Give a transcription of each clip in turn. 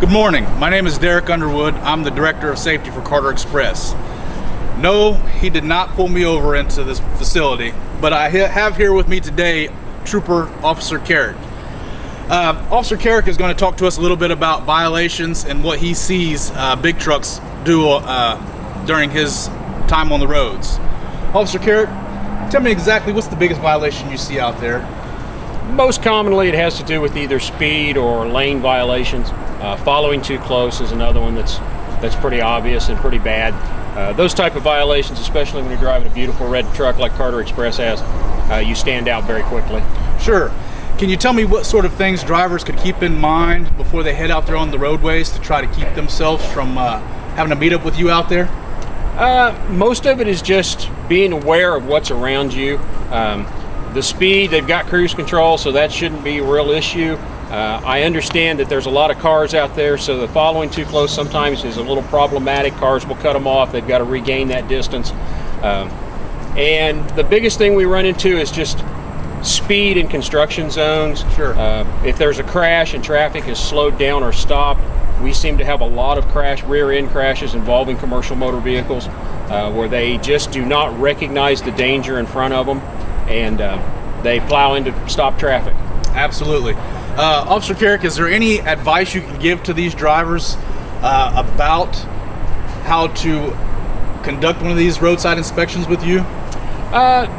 Good morning. My name is Derek Underwood. I'm the Director of Safety for Carter Express. No, he did not pull me over into this facility, but I have here with me today Trooper Officer Carrick. Officer Carrick is going to talk to us a little bit about violations and what he sees big trucks do during his time on the roads. Officer Carrick, tell me exactly what's the biggest violation you see out there? Most commonly it has to do with either speed or lane violations. Following too close is another one that's pretty obvious and pretty bad. Those type of violations, especially when you're driving a beautiful red truck like Carter Express has, you stand out very quickly. Sure. Can you tell me what sort of things drivers could keep in mind before they head out there on the roadways to try to keep themselves from having to meet up with you out there? Most of it is just being aware of what's around you. The speed, they've got cruise control, so that shouldn't be a real issue. I understand that there's a lot of cars out there, so the following too close sometimes is a little problematic. Cars will cut them off. They've got to regain that distance. And the biggest thing we run into is just speed in construction zones. Sure. If there's a crash and traffic is slowed down or stopped, we seem to have a lot of rear-end crashes involving commercial motor vehicles where they just do not recognize the danger in front of them, and they plow in to stop traffic. Absolutely. Officer Carrick, is there any advice you can give to these drivers about how to conduct one of these roadside inspections with you?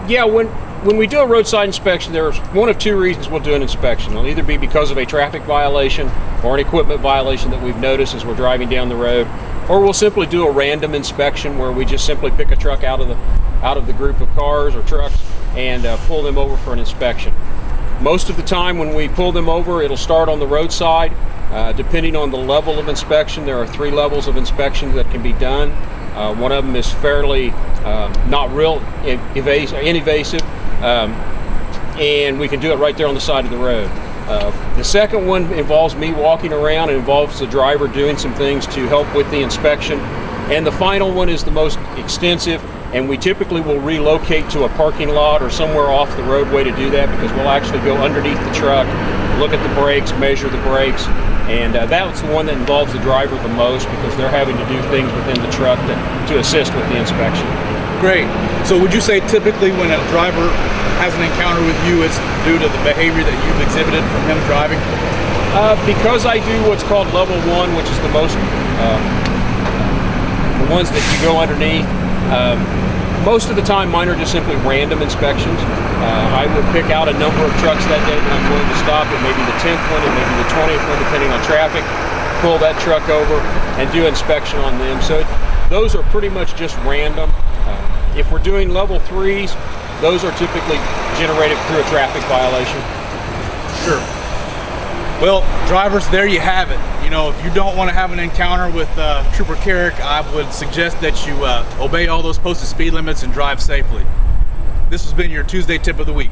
Yeah, when we do a roadside inspection, there's one of two reasons we'll do an inspection. It'll either be because of a traffic violation or an equipment violation that we've noticed as we're driving down the road, or we'll simply do a random inspection where we just simply pick a truck out of the group of cars or trucks and pull them over for an inspection. Most of the time when we pull them over, it'll start on the roadside. Depending on the level of inspection, there are 3 levels of inspection that can be done. One of them is fairly not real invasive, and we can do it right there on the side of the road. The second one involves me walking around and involves the driver doing some things to help with the inspection. And the final one is the most extensive, and we typically will relocate to a parking lot or somewhere off the roadway to do that, because we'll actually go underneath the truck, look at the brakes, measure the brakes, and that's the one that involves the driver the most, because they're having to do things within the truck to assist with the inspection. Great. So would you say typically when a driver has an encounter with you, it's due to the behavior that you've exhibited from him driving? Because I do what's called level 1, which is the most, the ones that you go underneath, most of the time mine are just simply random inspections. I will pick out a number of trucks that day that I'm going to stop. It may be the 10th one, it may be the 20th one, depending on traffic. Pull that truck over and do inspection on them. So those are pretty much just random. If we're doing level 3s, those are typically generated through a traffic violation. Sure. Well, drivers, there you have it. You know, if you don't want to have an encounter with Trooper Carrick, I would suggest that you obey all those posted speed limits and drive safely. This has been your Tuesday Tip of the Week.